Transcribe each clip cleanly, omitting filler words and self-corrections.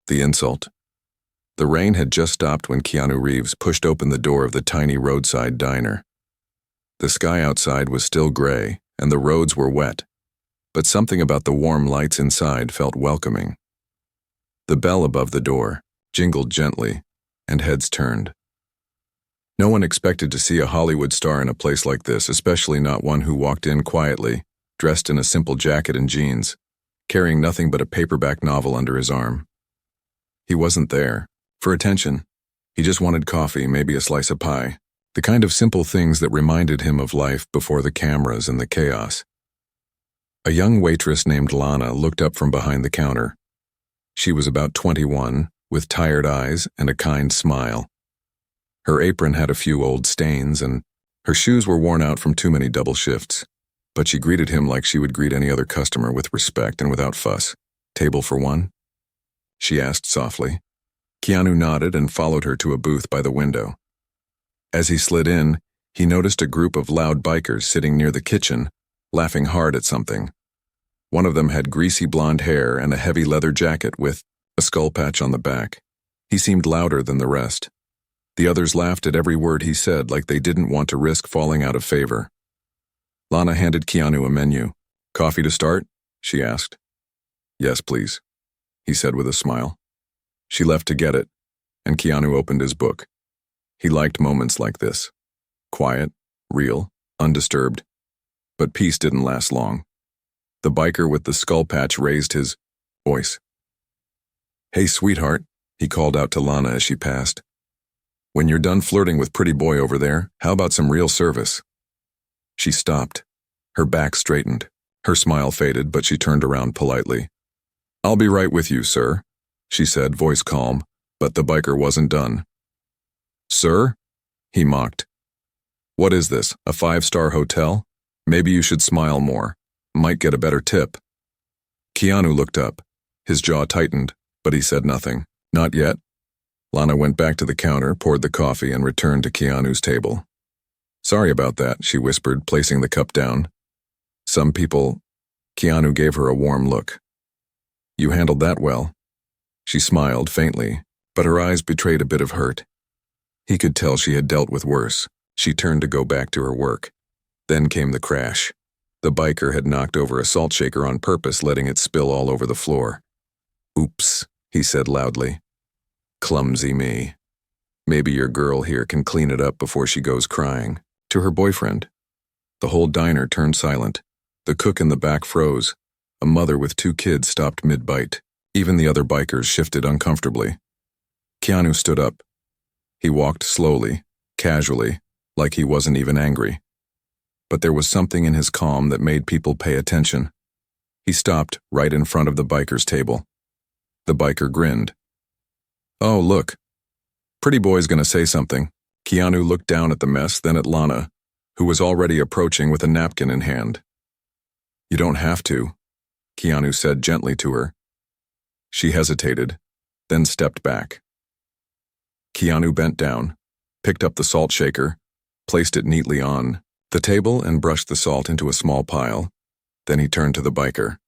The insult. The rain had just stopped when Keanu Reeves pushed open the door of the tiny roadside diner. The sky outside was still gray, and the roads were wet, but something about the warm lights inside felt welcoming. The bell above the door jingled gently, and heads turned. No one expected to see a Hollywood star in a place like this, especially not one who walked in quietly, dressed in a simple jacket and jeans, carrying nothing but a paperback novel under his arm. He wasn't there for attention. He just wanted coffee, maybe a slice of pie, the kind of simple things that reminded him of life before the cameras and the chaos. A young waitress named Lana looked up from behind the counter. She was about 21, with tired eyes and a kind smile. Her apron had a few old stains, and her shoes were worn out from too many double shifts, but she greeted him like she would greet any other customer, with respect and without fuss. "Table for one?" she asked softly. Keanu nodded and followed her to a booth by the window. As he slid in, he noticed a group of loud bikers sitting near the kitchen, laughing hard at something. One of them had greasy blonde hair and a heavy leather jacket with a skull patch on the back. He seemed louder than the rest. The others laughed at every word he said, like they didn't want to risk falling out of favor. Lana handed Keanu a menu. "Coffee to start?" she asked. "Yes, please," he said with a smile. She left to get it, and Keanu opened his book. He liked moments like this. Quiet, real, undisturbed. But peace didn't last long. The biker with the skull patch raised his voice. "Hey, sweetheart," he called out to Lana as she passed. "When you're done flirting with pretty boy over there, how about some real service?" She stopped. Her back straightened. Her smile faded, but she turned around politely. "I'll be right with you, sir," she said, voice calm, but the biker wasn't done. "Sir?" he mocked. "What is this, a 5-star hotel? Maybe you should smile more. Might get a better tip." Keanu looked up. His jaw tightened, but he said nothing. "Not yet." Lana went back to the counter, poured the coffee, and returned to Keanu's table. "Sorry about that," she whispered, placing the cup down. "Some people—" Keanu gave her a warm look. "You handled that well." She smiled faintly, but her eyes betrayed a bit of hurt. He could tell she had dealt with worse. She turned to go back to her work. Then came the crash. The biker had knocked over a salt shaker on purpose, letting it spill all over the floor. "Oops," he said loudly. "Clumsy me. Maybe your girl here can clean it up before she goes crying." To her boyfriend. The whole diner turned silent. The cook in the back froze. A mother with 2 kids stopped mid-bite. Even the other bikers shifted uncomfortably. Keanu stood up. He walked slowly, casually, like he wasn't even angry. But there was something in his calm that made people pay attention. He stopped right in front of the biker's table. The biker grinned. "Oh, look. Pretty boy's gonna say something." Keanu looked down at the mess, then at Lana, who was already approaching with a napkin in hand. "You don't have to," Keanu said gently to her. She hesitated, then stepped back. Keanu bent down, picked up the salt shaker, placed it neatly on the table, and brushed the salt into a small pile. Then he turned to the biker.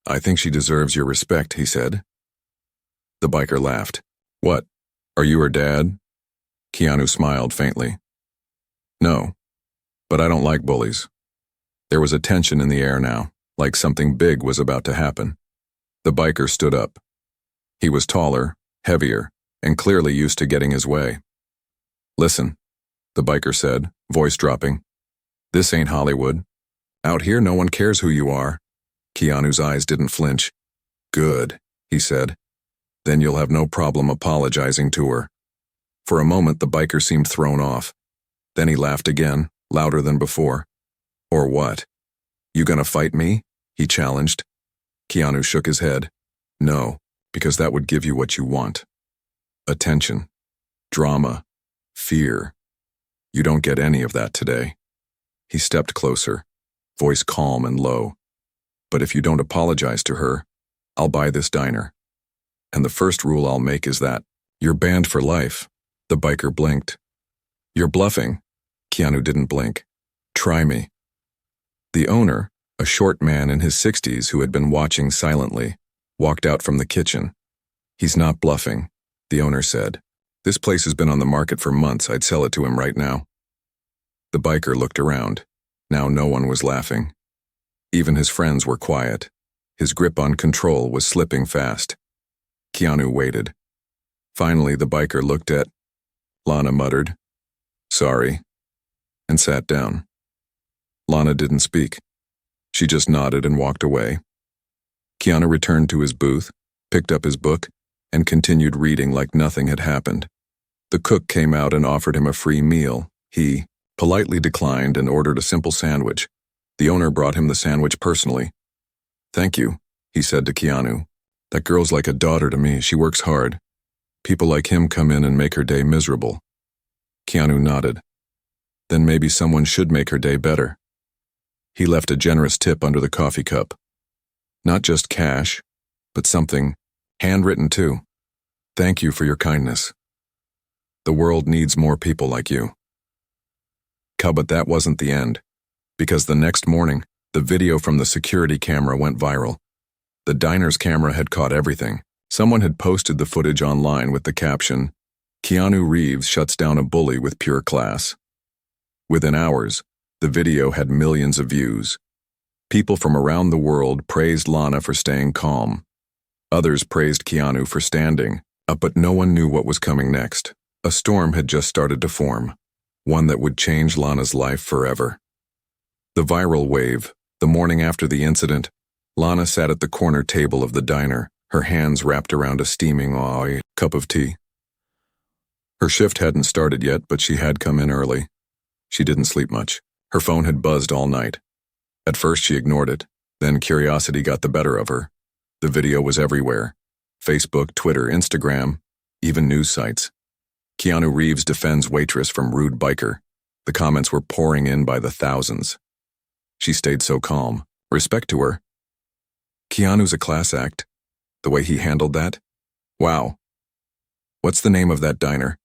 "I think she deserves your respect," he said. The biker laughed. "What? Are you her dad?" Keanu smiled faintly. "No, but I don't like bullies." There was a tension in the air now, like something big was about to happen. The biker stood up. He was taller, heavier, and clearly used to getting his way. "Listen," the biker said, voice dropping. "This ain't Hollywood. Out here no one cares who you are." Keanu's eyes didn't flinch. "Good," he said. "Then you'll have no problem apologizing to her." For a moment the biker seemed thrown off. Then he laughed again, louder than before. "Or what? You gonna fight me?" he challenged. Keanu shook his head. "No, because that would give you what you want. Attention, drama, fear. You don't get any of that today." He stepped closer, voice calm and low. "But if you don't apologize to her, I'll buy this diner. And the first rule I'll make is that you're banned for life." The biker blinked. "You're bluffing." Keanu didn't blink. "Try me." The owner, a short man in his 60s who had been watching silently, walked out from the kitchen. He's not bluffing, the owner said. This place has been on the market for months. I'd sell it to him right now. The biker looked around. Now no one was laughing. Even his friends were quiet. His grip on control was slipping fast. Keanu waited. Finally, the biker looked at Lana, muttered, "Sorry," and sat down. Lana didn't speak. She just nodded and walked away. Keanu returned to his booth, picked up his book, and continued reading like nothing had happened. The cook came out and offered him a free meal. He politely declined and ordered a simple sandwich. The owner brought him the sandwich personally. "Thank you," he said to Keanu. "That girl's like a daughter to me. She works hard. People like him come in and make her day miserable." Keanu nodded. Then maybe someone should make her day better. He left a generous tip under the coffee cup. Not just cash, but something handwritten too. "Thank you for your kindness. The world needs more people like you." But that wasn't the end, because the next morning, the video from the security camera went viral. The diner's camera had caught everything. Someone had posted the footage online with the caption, "Keanu Reeves shuts down a bully with pure class." Within hours, the video had millions of views. People from around the world praised Lana for staying calm. Others praised Keanu for standing up, but no one knew what was coming next. A storm had just started to form, one that would change Lana's life forever. The viral wave. The morning after the incident, Lana sat at the corner table of the diner, her hands wrapped around a steaming cup of tea. Her shift hadn't started yet, but she had come in early. She didn't sleep much. Her phone had buzzed all night. At first she ignored it, then curiosity got the better of her. The video was everywhere. Facebook, Twitter, Instagram, even news sites. Keanu Reeves defends Waitress from rude biker. The comments were pouring in by the thousands. She stayed so calm. Respect to her. Keanu's a class act. The way he handled that? Wow. What's the name of that diner?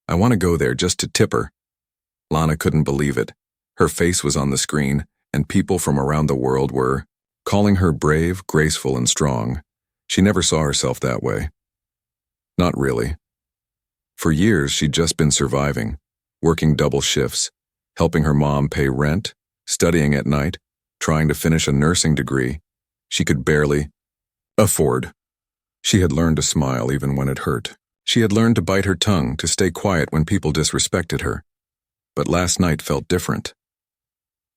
I want to go there just to tip her. Lana couldn't believe it. Her face was on the screen, and people from around the world were calling her brave, graceful, and strong. She never saw herself that way. Not really. For years, she'd just been surviving, working double shifts, helping her mom pay rent, studying at night, trying to finish a nursing degree she could barely afford. She had learned to smile even when it hurt. She had learned to bite her tongue, to stay quiet when people disrespected her. But last night felt different.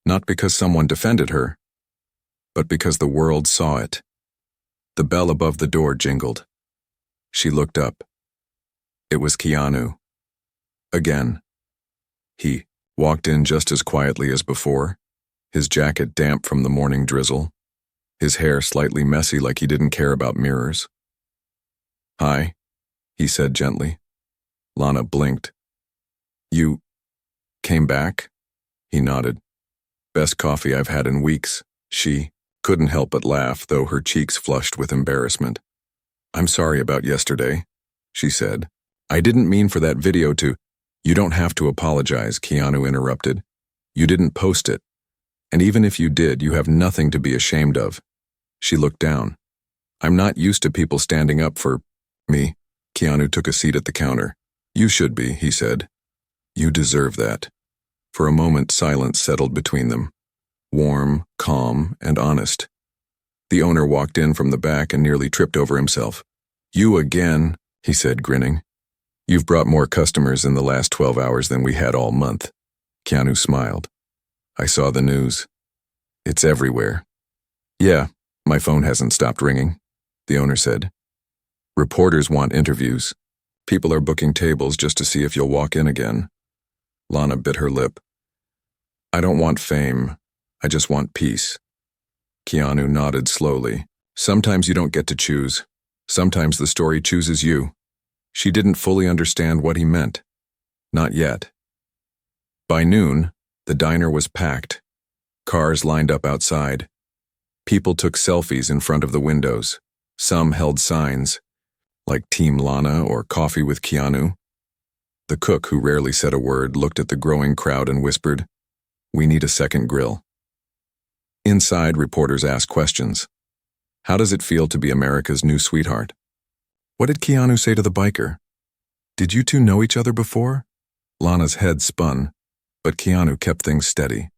Not because someone defended her, but because the world saw it. The bell above the door jingled. She looked up. It was Keanu. Again. He walked in just as quietly as before, his jacket damp from the morning drizzle, his hair slightly messy like he didn't care about mirrors. "Hi," he said gently. Lana blinked. "You came back?" He nodded. "Best coffee I've had in weeks." She couldn't help but laugh, though her cheeks flushed with embarrassment. "I'm sorry about yesterday," she said. "I didn't mean for that video to—" "You don't have to apologize," Keanu interrupted. "You didn't post it. And even if you did, you have nothing to be ashamed of." She looked down. "I'm not used to people standing up for me." Keanu took a seat at the counter. "You should be," he said. "You deserve that." For a moment, silence settled between them. Warm, calm, and honest. The owner walked in from the back and nearly tripped over himself. "You again," he said, grinning. "You've brought more customers in the last 12 hours than we had all month." Keanu smiled. "I saw the news. It's everywhere." "Yeah, my phone hasn't stopped ringing," the owner said. "Reporters want interviews. People are booking tables just to see if you'll walk in again." Lana bit her lip. "I don't want fame. I just want peace." Keanu nodded slowly. "Sometimes you don't get to choose. Sometimes the story chooses you." She didn't fully understand what he meant. Not yet. By noon, the diner was packed. Cars lined up outside. People took selfies in front of the windows. Some held signs, like Team Lana or Coffee with Keanu. The cook, who rarely said a word, looked at the growing crowd and whispered, "We need a second grill." Inside, reporters asked questions. How does it feel to be America's new sweetheart? What did Keanu say to the biker? Did you two know each other before? Lana's head spun, but Keanu kept things steady.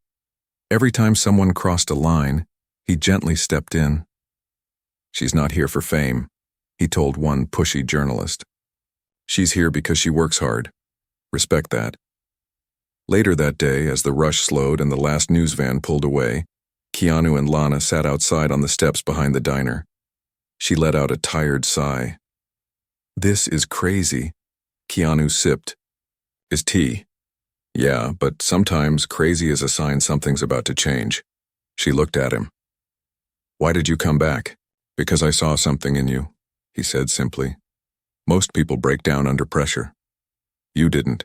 Every time someone crossed a line, he gently stepped in. She's not here for fame, he told one pushy journalist. She's here because she works hard. Respect that. Later that day, as the rush slowed and the last news van pulled away, Keanu and Lana sat outside on the steps behind the diner. She let out a tired sigh. This is crazy. Keanu sipped. Is tea. Yeah, but sometimes crazy is a sign something's about to change. She looked at him. Why did you come back? Because I saw something in you, he said simply. Most people break down under pressure. You didn't.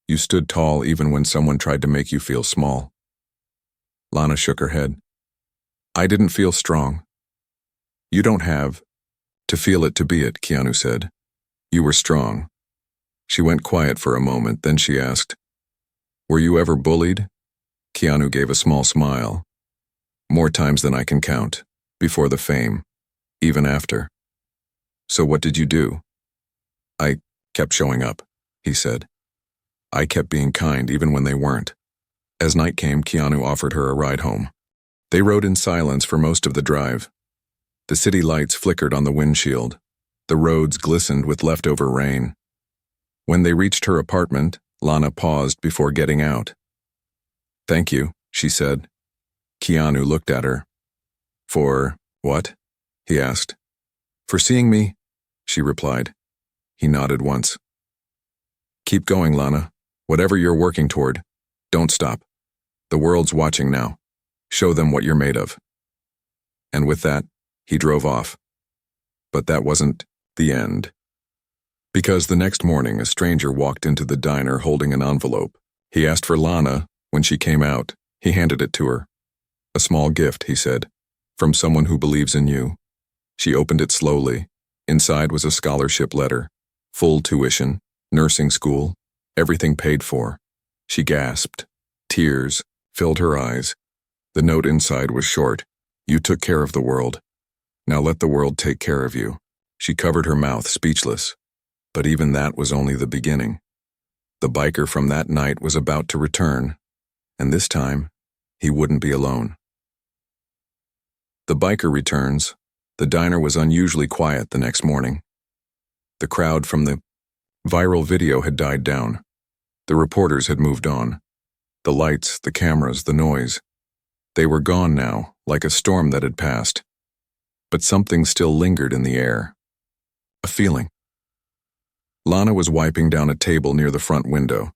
You stood tall even when someone tried to make you feel small. Lana shook her head. I didn't feel strong. You don't have to feel it to be it, Keanu said. You were strong. She went quiet for a moment, then she asked, Were you ever bullied? Keanu gave a small smile. More times than I can count, before the fame, even after. So what did you do? I kept showing up, he said. I kept being kind even when they weren't. As night came, Keanu offered her a ride home. They rode in silence for most of the drive. The city lights flickered on the windshield. The roads glistened with leftover rain. When they reached her apartment, Lana paused before getting out. Thank you, she said. Keanu looked at her. For what? He asked. For seeing me, she replied. He nodded once. Keep going, Lana. Whatever you're working toward, don't stop. The world's watching now. Show them what you're made of. And with that, he drove off. But that wasn't the end. Because the next morning, a stranger walked into the diner holding an envelope. He asked for Lana. When she came out, he handed it to her. A small gift, he said, from someone who believes in you. She opened it slowly. Inside was a scholarship letter. Full tuition, nursing school, everything paid for. She gasped. Tears filled her eyes. The note inside was short. You took care of the world. Now let the world take care of you. She covered her mouth, speechless. But even that was only the beginning. The biker from that night was about to return, and this time, he wouldn't be alone. The biker returns. The diner was unusually quiet the next morning. The crowd from the viral video had died down. The reporters had moved on. The lights, the cameras, the noise. They were gone now, like a storm that had passed. But something still lingered in the air. A feeling. Lana was wiping down a table near the front window.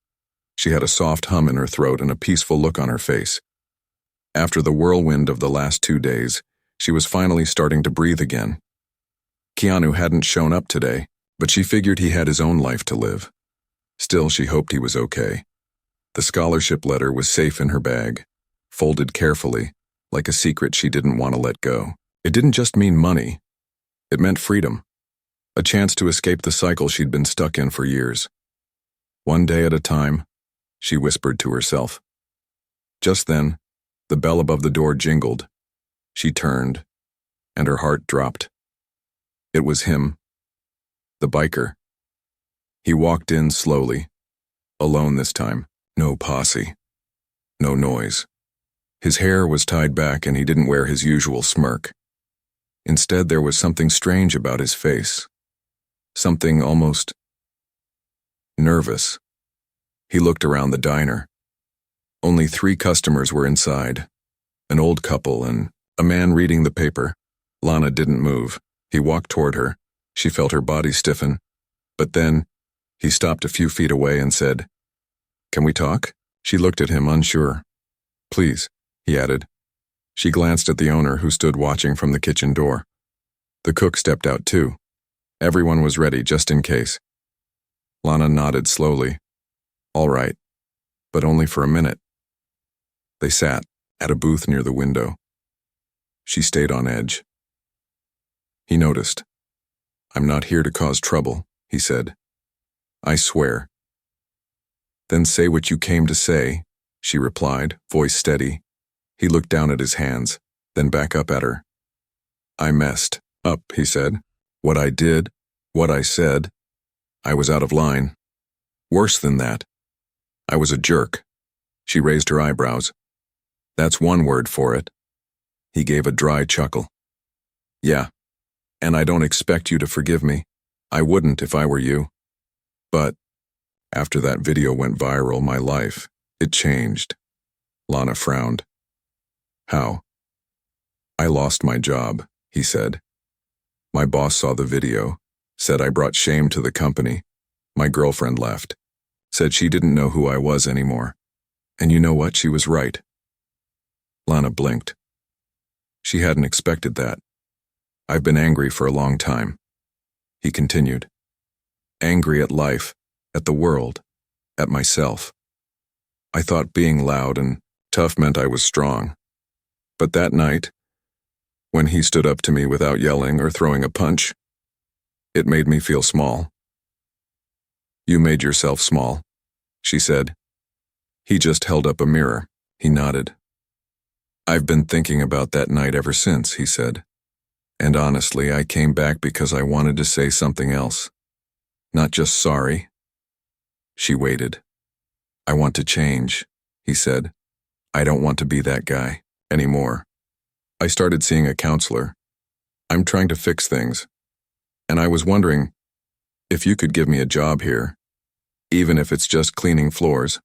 She had a soft hum in her throat and a peaceful look on her face. After the whirlwind of the last 2 days, she was finally starting to breathe again. Keanu hadn't shown up today, but she figured he had his own life to live. Still, she hoped he was okay. The scholarship letter was safe in her bag, folded carefully, like a secret she didn't want to let go. It didn't just mean money. It meant freedom. A chance to escape the cycle she'd been stuck in for years. One day at a time, she whispered to herself. Just then, the bell above the door jingled. She turned, and her heart dropped. It was him, the biker. He walked in slowly, alone this time, no posse, no noise. His hair was tied back and he didn't wear his usual smirk. Instead, there was something strange about his face. Something almost nervous. He looked around the diner. Only 3 customers were inside, an old couple and a man reading the paper. Lana didn't move. He walked toward her. She felt her body stiffen. But then, he stopped a few feet away and said, Can we talk? She looked at him, unsure. Please, he added. She glanced at the owner who stood watching from the kitchen door. The cook stepped out too. Everyone was ready just in case. Lana nodded slowly. All right, but only for a minute. They sat at a booth near the window. She stayed on edge. He noticed. I'm not here to cause trouble, he said. I swear. Then say what you came to say, she replied, voice steady. He looked down at his hands, then back up at her. I messed up, he said. What I did, What I said, I was out of line. Worse than that. I was a jerk. She raised her eyebrows. That's one word for it. He gave a dry chuckle. Yeah, and I don't expect you to forgive me. I wouldn't if I were you. But after that video went viral, my life, it changed. Lana frowned. How? I lost my job, he said. My boss saw the video, said I brought shame to the company. My girlfriend left, said she didn't know who I was anymore. And you know what? She was right. Lana blinked. She hadn't expected that. I've been angry for a long time. He continued. Angry at life, at the world, at myself. I thought being loud and tough meant I was strong. But that night, when he stood up to me without yelling or throwing a punch, it made me feel small. You made yourself small, she said. He just held up a mirror. He nodded. I've been thinking about that night ever since, he said. And honestly, I came back because I wanted to say something else. Not just sorry. She waited. I want to change, he said. I don't want to be that guy anymore. I started seeing a counselor. I'm trying to fix things. And I was wondering if you could give me a job here, even if it's just cleaning floors.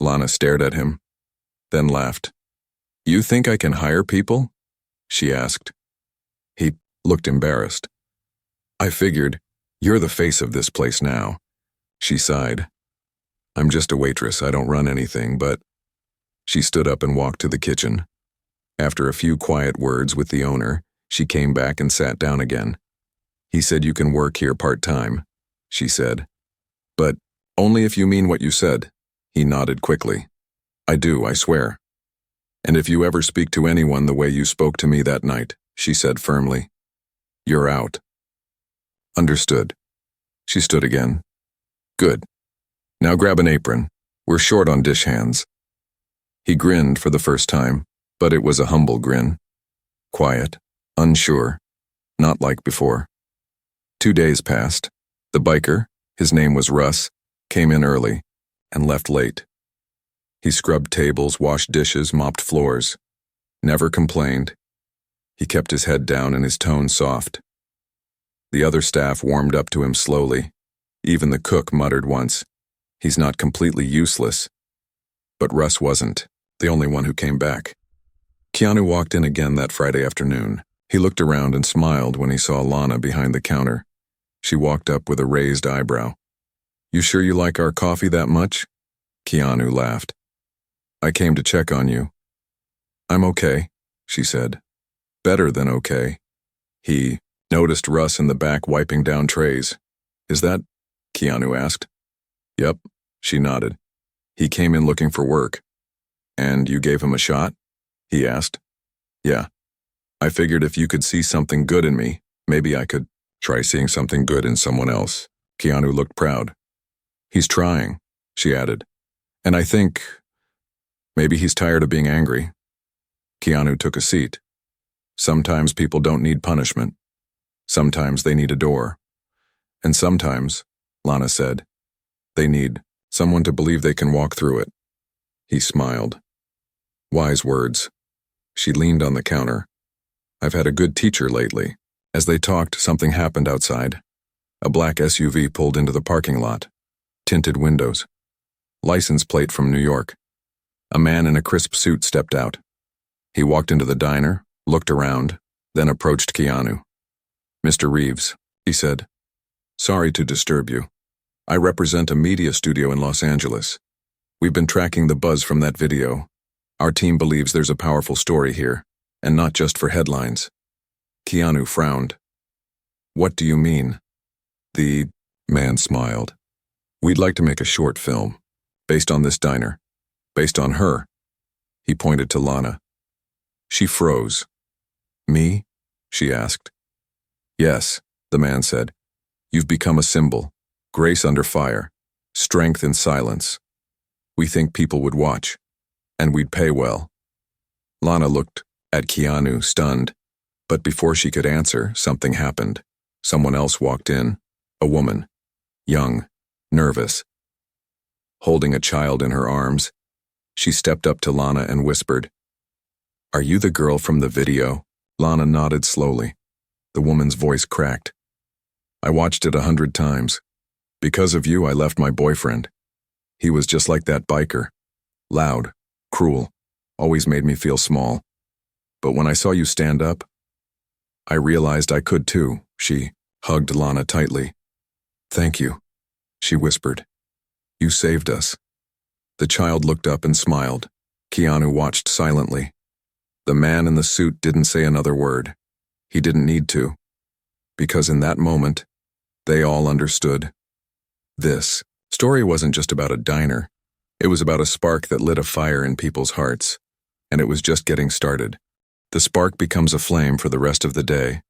Lana stared at him, then laughed. You think I can hire people? She asked. He looked embarrassed. I figured, you're the face of this place now. She sighed. I'm just a waitress, I don't run anything, but... She stood up and walked to the kitchen. After a few quiet words with the owner, she came back and sat down again. He said you can work here part-time, she said. But only if you mean what you said. He nodded quickly. I do, I swear. And if you ever speak to anyone the way you spoke to me that night, she said firmly, you're out. Understood. She stood again. Good. Now grab an apron. We're short on dish hands. He grinned for the first time, but it was a humble grin. Quiet, unsure, not like before. 2 days passed. The biker, his name was Russ, came in early and left late. He scrubbed tables, washed dishes, mopped floors. Never complained. He kept his head down and his tone soft. The other staff warmed up to him slowly. Even the cook muttered once, he's not completely useless. But Russ wasn't, the only one who came back. Keanu walked in again that Friday afternoon. He looked around and smiled when he saw Lana behind the counter. She walked up with a raised eyebrow. You sure you like our coffee that much? Keanu laughed. I came to check on you. I'm okay, she said. Better than okay. He noticed Russ in the back wiping down trays. Is that? Keanu asked. Yep, she nodded. He came in looking for work. And you gave him a shot? He asked. Yeah. I figured if you could see something good in me, maybe I could try seeing something good in someone else. Keanu looked proud. He's trying, she added. And I think maybe he's tired of being angry. Keanu took a seat. Sometimes people don't need punishment. Sometimes they need a door. And sometimes, Lana said, they need someone to believe they can walk through it. He smiled. Wise words. She leaned on the counter. I've had a good teacher lately. As they talked, something happened outside. A black SUV pulled into the parking lot. Tinted windows. License plate from New York. A man in a crisp suit stepped out. He walked into the diner, looked around, then approached Keanu. Mr. Reeves, he said. Sorry to disturb you. I represent a media studio in Los Angeles. We've been tracking the buzz from that video. Our team believes there's a powerful story here, and not just for headlines. Keanu frowned. What do you mean? The man smiled. We'd like to make a short film, based on this diner, based on her. He pointed to Lana. She froze. Me? She asked. Yes, the man said. You've become a symbol, grace under fire, strength in silence. We think people would watch, and we'd pay well. Lana looked at Keanu, stunned, but before she could answer, something happened. Someone else walked in. A woman, young, nervous, holding a child in her arms. She stepped up to Lana and whispered, "Are you the girl from the video?" Lana nodded slowly. The woman's voice cracked. "I watched it 100 times. Because of you, I left my boyfriend. He was just like that biker. Loud, cruel, always made me feel small. But when I saw you stand up, I realized I could too." She hugged Lana tightly. "Thank you," she whispered. "You saved us." The child looked up and smiled. Keanu watched silently. The man in the suit didn't say another word. He didn't need to. Because in that moment, they all understood. This story wasn't just about a diner. It was about a spark that lit a fire in people's hearts. And it was just getting started. The spark becomes a flame for the rest of the day.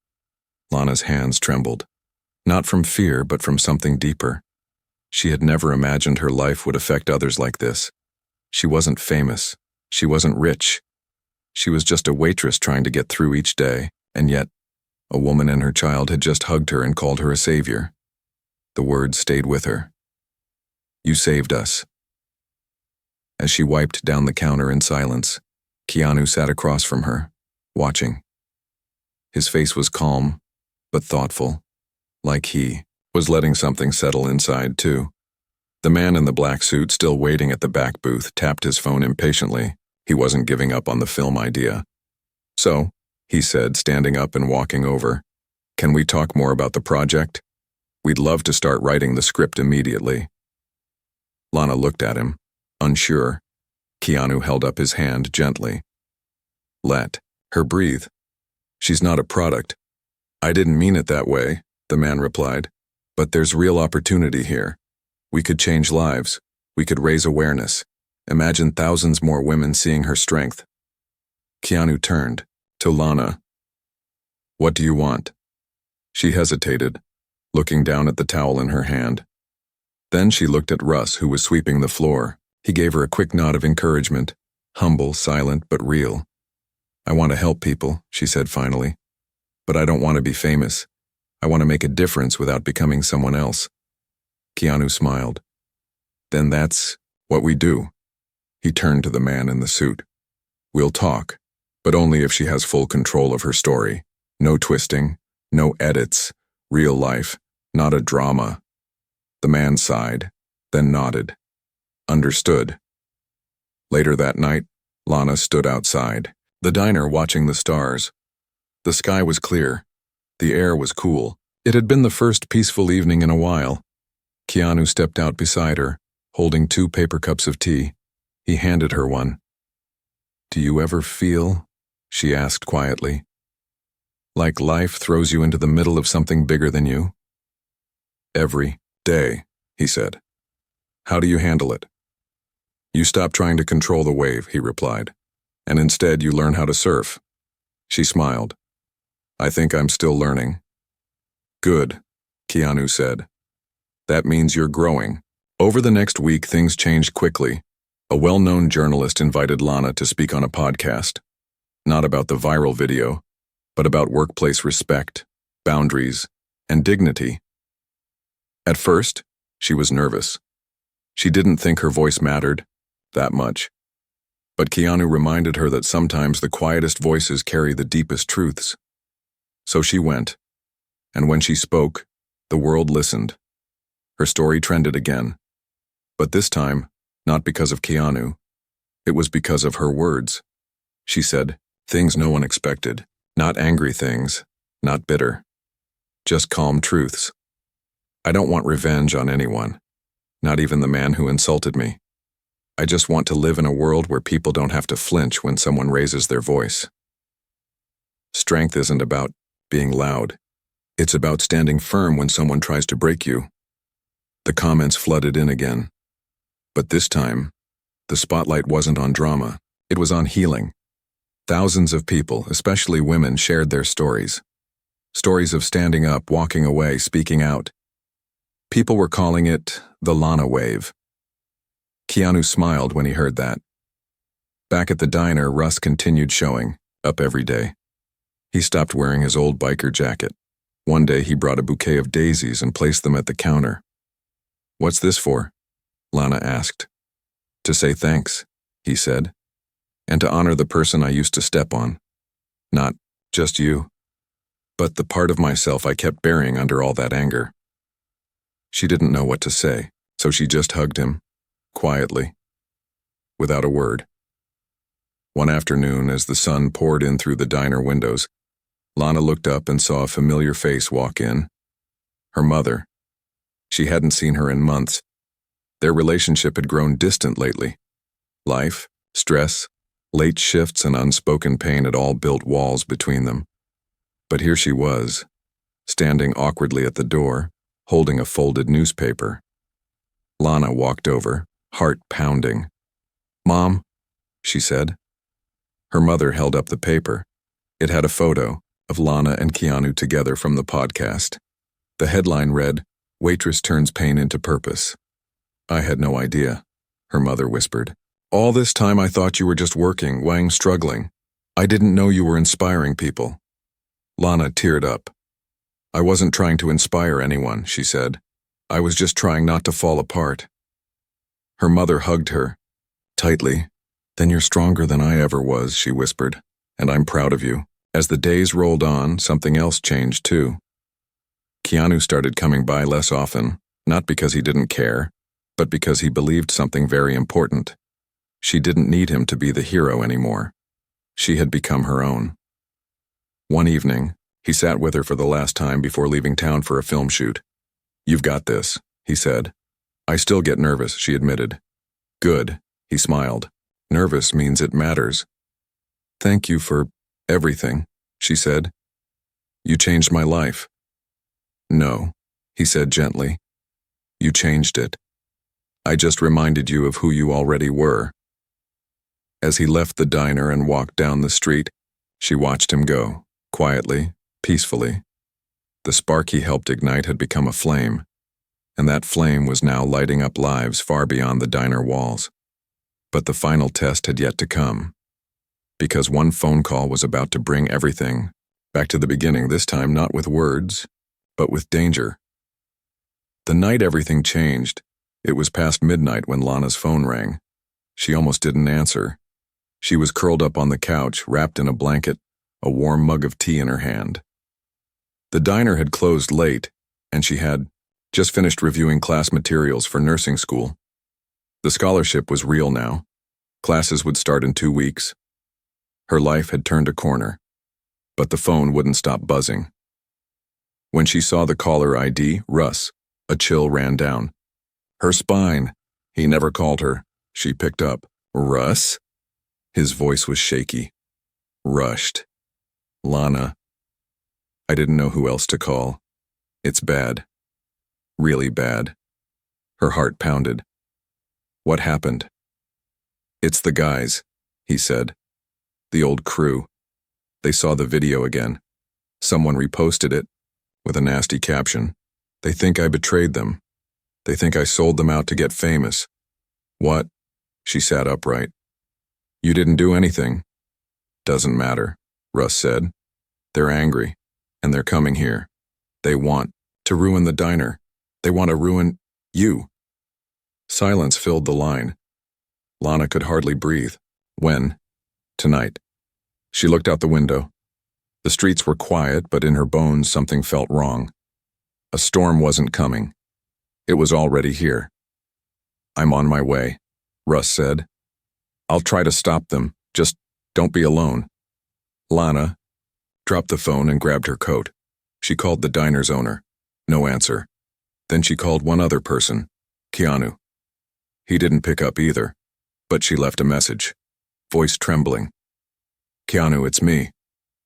Lana's hands trembled. Not from fear, but from something deeper. She had never imagined her life would affect others like this. She wasn't famous. She wasn't rich. She was just a waitress trying to get through each day, and yet, a woman and her child had just hugged her and called her a savior. The words stayed with her. "You saved us." As she wiped down the counter in silence, Keanu sat across from her, watching. His face was calm, but thoughtful, like he was letting something settle inside too. The man in the black suit, still waiting at the back booth, tapped his phone impatiently. He wasn't giving up on the film idea. "So," he said, standing up and walking over, "can we talk more about the project? We'd love to start writing the script immediately." Lana looked at him, unsure. Keanu held up his hand gently. "Let her breathe. She's not a product." "I didn't mean it that way," the man replied. "But there's real opportunity here. We could change lives. We could raise awareness. Imagine thousands more women seeing her strength." Keanu turned to Lana. "What do you want?" She hesitated, looking down at the towel in her hand. Then she looked at Russ, who was sweeping the floor. He gave her a quick nod of encouragement, humble, silent, but real. "I want to help people," she said finally. "But I don't want to be famous. I want to make a difference without becoming someone else." Keanu smiled. "Then that's what we do." He turned to the man in the suit. "We'll talk, but only if she has full control of her story. No twisting, no edits, real life, not a drama." The man sighed, then nodded. "Understood." Later that night, Lana stood outside the diner watching the stars. The sky was clear. The air was cool. It had been the first peaceful evening in a while. Keanu stepped out beside her, holding 2 paper cups of tea. He handed her one. "Do you ever feel," she asked quietly, "like life throws you into the middle of something bigger than you?" "Every day," he said. "How do you handle it?" "You stop trying to control the wave," he replied, "and instead you learn how to surf." She smiled. "I think I'm still learning." "Good," Keanu said. "That means you're growing." Over the next week, things changed quickly. A well-known journalist invited Lana to speak on a podcast. Not about the viral video, but about workplace respect, boundaries, and dignity. At first, she was nervous. She didn't think her voice mattered that much. But Keanu reminded her that sometimes the quietest voices carry the deepest truths. So she went, and when she spoke, the world listened. Her story trended again. But this time, not because of Keanu. It was because of her words. She said, things no one expected. Not angry things, not bitter. Just calm truths. "I don't want revenge on anyone, not even the man who insulted me. I just want to live in a world where people don't have to flinch when someone raises their voice." Strength isn't about being loud. It's about standing firm when someone tries to break you. The comments flooded in again. But this time, the spotlight wasn't on drama. It was on healing. Thousands of people, especially women, shared their stories. Stories of standing up, walking away, speaking out. People were calling it the Lana wave. Keanu smiled when he heard that. Back at the diner, Russ continued showing up every day. He stopped wearing his old biker jacket, One day he brought a bouquet of daisies and placed them at the counter. "What's this for?" Lana asked. "To say thanks," he said, "and to honor the person I used to step on. Not just you, but the part of myself I kept burying under all that anger." She didn't know what to say, so she just hugged him, quietly, without a word. One afternoon, as the sun poured in through the diner windows, Lana looked up and saw a familiar face walk in. Her mother. She hadn't seen her in months. Their relationship had grown distant lately. Life, stress, late shifts, and unspoken pain had all built walls between them. But here she was, standing awkwardly at the door, holding a folded newspaper. Lana walked over, heart pounding. "Mom," she said. Her mother held up the paper. It had a photo of Lana and Keanu together from the podcast. The headline read, "Waitress turns pain into purpose." "I had no idea," her mother whispered. "All this time I thought you were just working, weighing, struggling. I didn't know you were inspiring people." Lana teared up. "I wasn't trying to inspire anyone," she said. "I was just trying not to fall apart." Her mother hugged her, tightly. "Then you're stronger than I ever was," she whispered, "and I'm proud of you." As the days rolled on, something else changed too. Keanu started coming by less often, not because he didn't care, but because he believed something very important. She didn't need him to be the hero anymore. She had become her own. One evening, he sat with her for the last time before leaving town for a film shoot. "You've got this," he said. "I still get nervous," she admitted. "Good," he smiled. "Nervous means it matters." "Thank you for everything," she said. "You changed my life." "No," he said gently. "You changed it. I just reminded you of who you already were." As he left the diner and walked down the street, she watched him go, quietly, peacefully. The spark he helped ignite had become a flame, and that flame was now lighting up lives far beyond the diner walls. But the final test had yet to come, because one phone call was about to bring everything back to the beginning, this time not with words, but with danger. The night everything changed, it was past midnight when Lana's phone rang. She almost didn't answer. She was curled up on the couch, wrapped in a blanket, a warm mug of tea in her hand. The diner had closed late, and she had just finished reviewing class materials for nursing school. The scholarship was real now. Classes would start in 2 weeks. Her life had turned a corner, but the phone wouldn't stop buzzing. When she saw the caller ID, Russ, a chill ran down her spine. He never called her. She picked up. "Russ?" His voice was shaky, rushed. "Lana." "I didn't know who else to call. It's bad. Really bad." Her heart pounded. "What happened?" "It's the guys," he said. "The old crew. They saw the video again. Someone reposted it, with a nasty caption. They think I betrayed them. They think I sold them out to get famous." "What?" She sat upright. "You didn't do anything." "Doesn't matter," Russ said. "They're angry, and they're coming here. They want to ruin the diner. They want to ruin you." Silence filled the line. Lana could hardly breathe. "When?" "Tonight." She looked out the window. The streets were quiet, but in her bones something felt wrong. A storm wasn't coming. It was already here. "I'm on my way," Russ said. "I'll try to stop them. Just don't be alone." Lana dropped the phone and grabbed her coat. She called the diner's owner. No answer. Then she called one other person, Keanu. He didn't pick up either, but she left a message, voice trembling. "Keanu, it's me.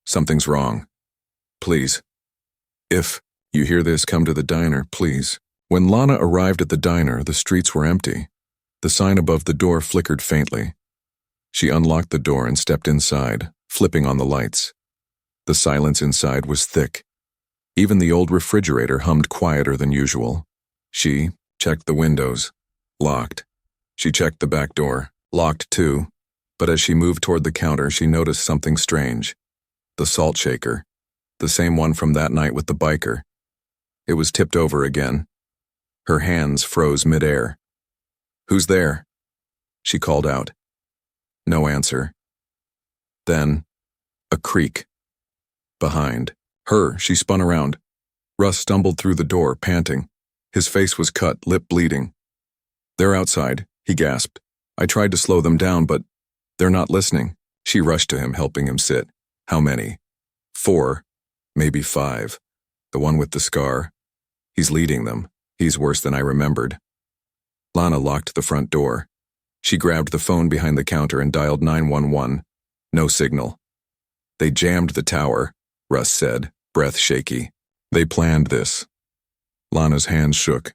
Something's wrong. Please. If you hear this, come to the diner, please." When Lana arrived at the diner, the streets were empty. The sign above the door flickered faintly. She unlocked the door and stepped inside, flipping on the lights. The silence inside was thick. Even the old refrigerator hummed quieter than usual. She checked the windows. Locked. She checked the back door. Locked too. But as she moved toward the counter, she noticed something strange. The salt shaker. the same one from that night with the biker. It was tipped over again. Her hands froze midair. "Who's there?" she called out. No answer. Then, a creak. Behind her, she spun around. Russ stumbled through the door, panting. His face was cut, lip bleeding. "They're outside," he gasped. "I tried to slow them down, but they're not listening." She rushed to him, helping him sit. "How many?" "4, maybe 5. The one with the scar. He's leading them. He's worse than I remembered." Lana locked the front door. She grabbed the phone behind the counter and dialed 911. No signal. "They jammed the tower," Russ said, breath shaky. "They planned this." Lana's hands shook.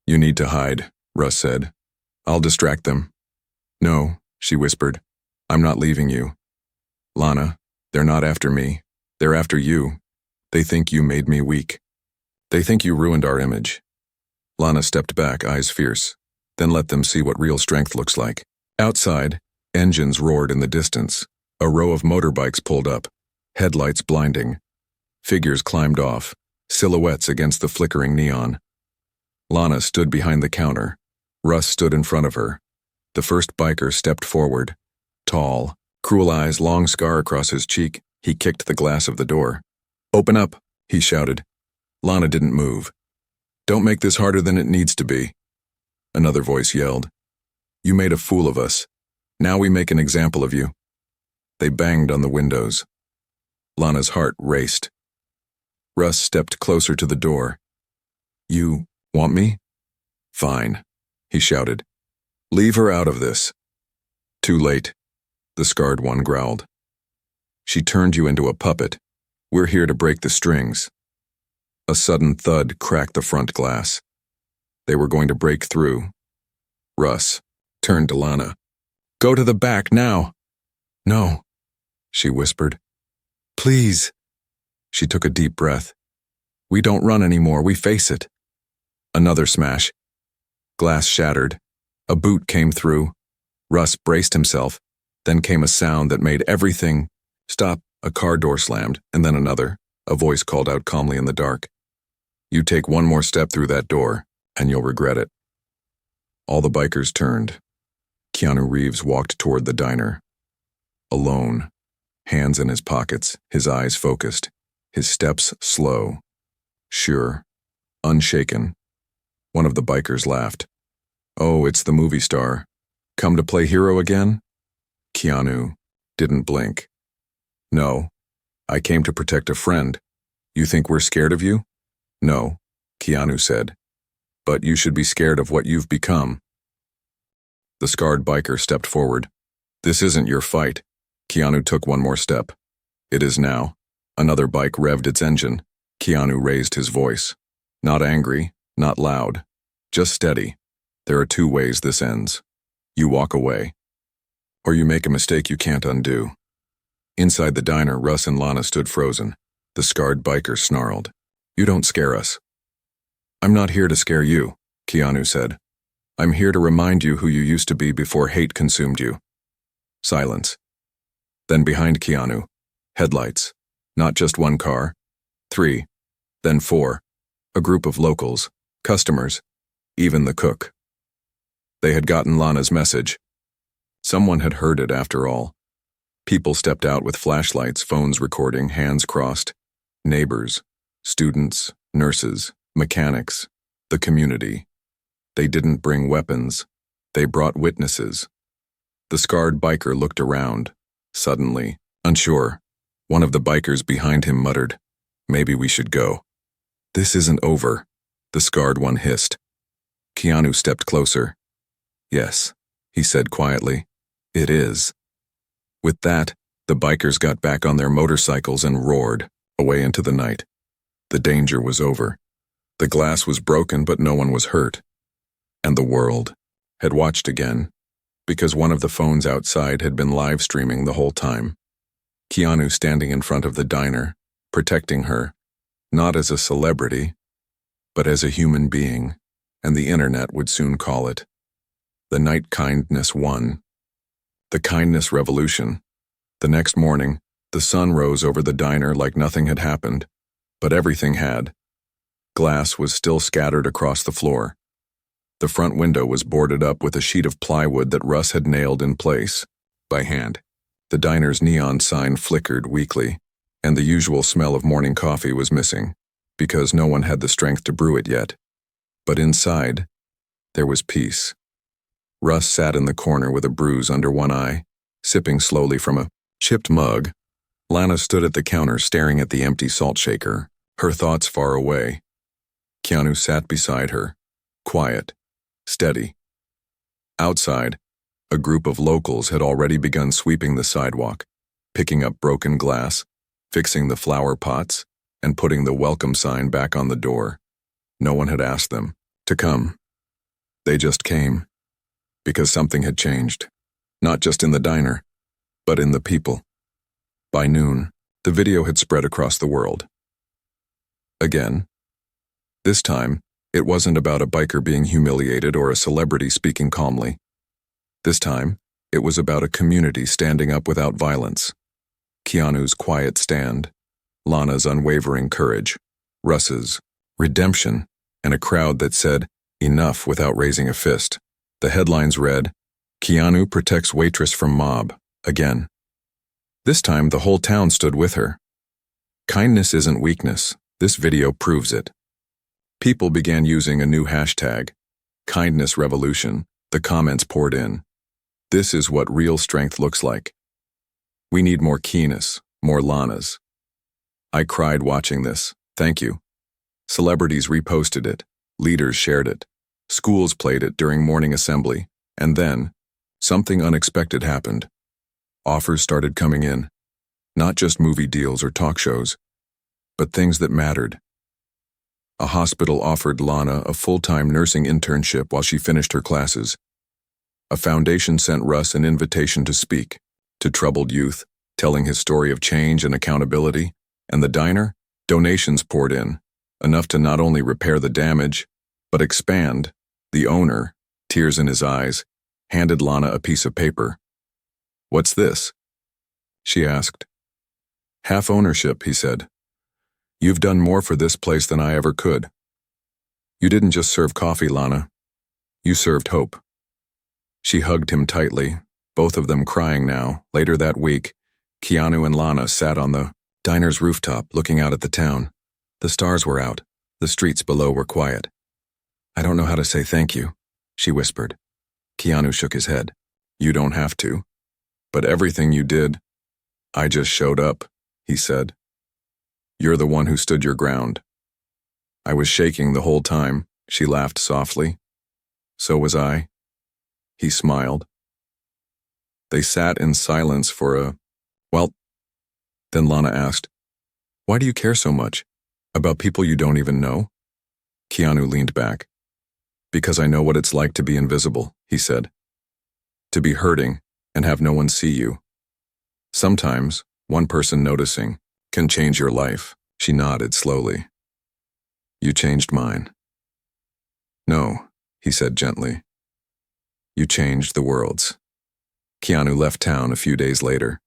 "You need to hide," Russ said. "I'll distract them." "No," she whispered. "I'm not leaving you." "Lana, they're not after me. They're after you. They think you made me weak. They think you ruined our image." Lana stepped back, eyes fierce, then let them see what real strength looks like. Outside, engines roared in the distance. A row of motorbikes pulled up, headlights blinding. Figures climbed off, silhouettes against the flickering neon. Lana stood behind the counter. Russ stood in front of her. The first biker stepped forward. Tall, cruel eyes, long scar across his cheek. He kicked the glass of the door. "Open up," he shouted. Lana didn't move. "Don't make this harder than it needs to be." Another voice yelled. "You made a fool of us. Now we make an example of you." They banged on the windows. Lana's heart raced. Russ stepped closer to the door. "You want me?" "Fine," he shouted. "Leave her out of this." "Too late," the scarred one growled. "She turned you into a puppet. We're here to break the strings." A sudden thud cracked the front glass. They were going to break through. Russ turned to Lana. "Go to the back now." "No," she whispered. "Please." She took a deep breath. "We don't run anymore, we face it." Another smash. Glass shattered. A boot came through. Russ braced himself. Then came a sound that made everything stop. A car door slammed, and then another. A voice called out calmly in the dark. "You take one more step through that door, and you'll regret it." All the bikers turned. Keanu Reeves walked toward the diner. Alone, hands in his pockets, his eyes focused, his steps slow, sure, unshaken. One of the bikers laughed. "Oh, it's the movie star. Come to play hero again?" Keanu didn't blink. "No, I came to protect a friend. You think we're scared of you?" "No," Keanu said. "But you should be scared of what you've become." The scarred biker stepped forward. "This isn't your fight." Keanu took one more step. "It is now." Another bike revved its engine. Keanu raised his voice. Not angry, not loud, just steady. "There are 2 ways this ends. You walk away, or you make a mistake you can't undo." Inside the diner, Russ and Lana stood frozen. The scarred biker snarled. "You don't scare us." "I'm not here to scare you," Keanu said. "I'm here to remind you who you used to be before hate consumed you." Silence. Then behind Keanu, headlights. Not just one car. 3. Then 4. A group of locals, customers, even the cook. They had gotten Lana's message. Someone had heard it after all. People stepped out with flashlights, phones recording, hands crossed. Neighbors, students, nurses, mechanics, the community. They didn't bring weapons. They brought witnesses. The scarred biker looked around. Suddenly, unsure, one of the bikers behind him muttered, "Maybe we should go." "This isn't over," the scarred one hissed. Keanu stepped closer. "Yes," he said quietly, "it is." With that, the bikers got back on their motorcycles and roared away into the night. The danger was over. The glass was broken, but no one was hurt. And the world had watched again, because one of the phones outside had been live streaming the whole time. Keanu standing in front of the diner, protecting her, not as a celebrity, but as a human being, and the internet would soon call it. The night kindness won. The kindness revolution. The next morning, The sun rose over the diner like nothing had happened, but everything had. Glass was still scattered across the floor. The front window was boarded up with a sheet of plywood that Russ had nailed in place, by hand. The diner's neon sign flickered weakly, and the usual smell of morning coffee was missing, because no one had the strength to brew it yet. But inside, there was peace. Russ sat in the corner with a bruise under one eye, sipping slowly from a chipped mug. Lana stood at the counter staring at the empty salt shaker, her thoughts far away. Keanu sat beside her, quiet, steady. Outside, a group of locals had already begun sweeping the sidewalk, picking up broken glass, fixing the flower pots, and putting the welcome sign back on the door. No one had asked them to come. They just came, because something had changed, not just in the diner, but in the people. By noon, the video had spread across the world. Again. This time, it wasn't about a biker being humiliated or a celebrity speaking calmly. This time, it was about a community standing up without violence. Keanu's quiet stand, Lana's unwavering courage, Russ's redemption, and a crowd that said, enough without raising a fist. The headlines read, Keanu protects waitress from mob, again. This time, the whole town stood with her. Kindness isn't weakness. This video proves it. People began using a new hashtag, Kindness Revolution. The comments poured in. This is what real strength looks like. We need more Keanu's, more Lana's. I cried watching this. Thank you. Celebrities reposted it. Leaders shared it. Schools played it during morning assembly. And then, something unexpected happened. Offers started coming in. Not just movie deals or talk shows, but things that mattered. A hospital offered Lana a full-time nursing internship while she finished her classes. A foundation sent Russ an invitation to speak to troubled youth, telling his story of change and accountability. And the diner? Donations poured in, enough to not only repair the damage, but expand. The owner, tears in his eyes, handed Lana a piece of paper. What's this? She asked. Half ownership, he said. You've done more for this place than I ever could. You didn't just serve coffee, Lana. You served hope. She hugged him tightly, both of them crying now. Later that week, Keanu and Lana sat on the diner's rooftop looking out at the town. The stars were out. The streets below were quiet. I don't know how to say thank you, she whispered. Keanu shook his head. You don't have to. But everything you did, I just showed up, he said. You're the one who stood your ground. I was shaking the whole time, she laughed softly. So was I. He smiled. They sat in silence for then Lana asked, why do you care so much? About people you don't even know? Keanu leaned back. Because I know what it's like to be invisible, he said. To be hurting and have no one see you. Sometimes, one person noticing can change your life. She nodded slowly. You changed mine. No, he said gently. You changed the world's. Keanu left town a few days later.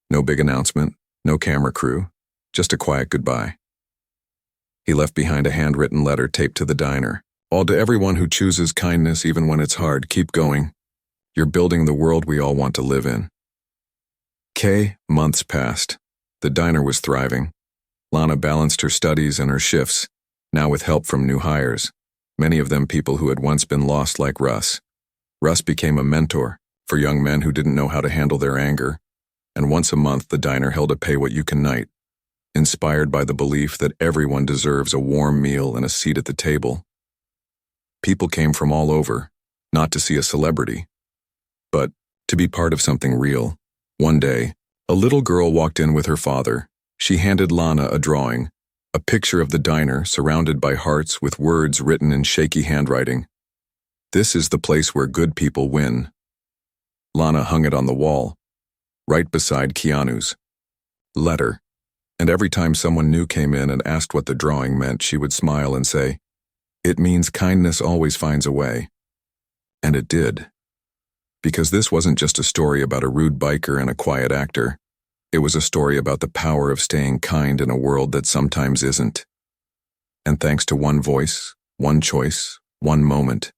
No big announcement, no camera crew, just a quiet goodbye. He left behind a handwritten letter taped to the diner. All to everyone who chooses kindness even when it's hard, keep going. You're building the world we all want to live in. Months passed. The diner was thriving. Lana balanced her studies and her shifts, now with help from new hires, many of them people who had once been lost like Russ. Russ became a mentor for young men who didn't know how to handle their anger, and once a month the diner held a pay-what-you-can night, inspired by the belief that everyone deserves a warm meal and a seat at the table. People came from all over, not to see a celebrity, but to be part of something real. One day, a little girl walked in with her father. She handed Lana a drawing, a picture of the diner surrounded by hearts with words written in shaky handwriting. This is the place where good people win. Lana hung it on the wall, right beside Keanu's letter, and every time someone new came in and asked what the drawing meant, she would smile and say, "It means kindness always finds a way." And it did. Because this wasn't just a story about a rude biker and a quiet actor. It was a story about the power of staying kind in a world that sometimes isn't. And thanks to one voice, one choice, one moment,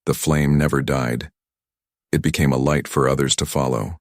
the flame never died. It became a light for others to follow.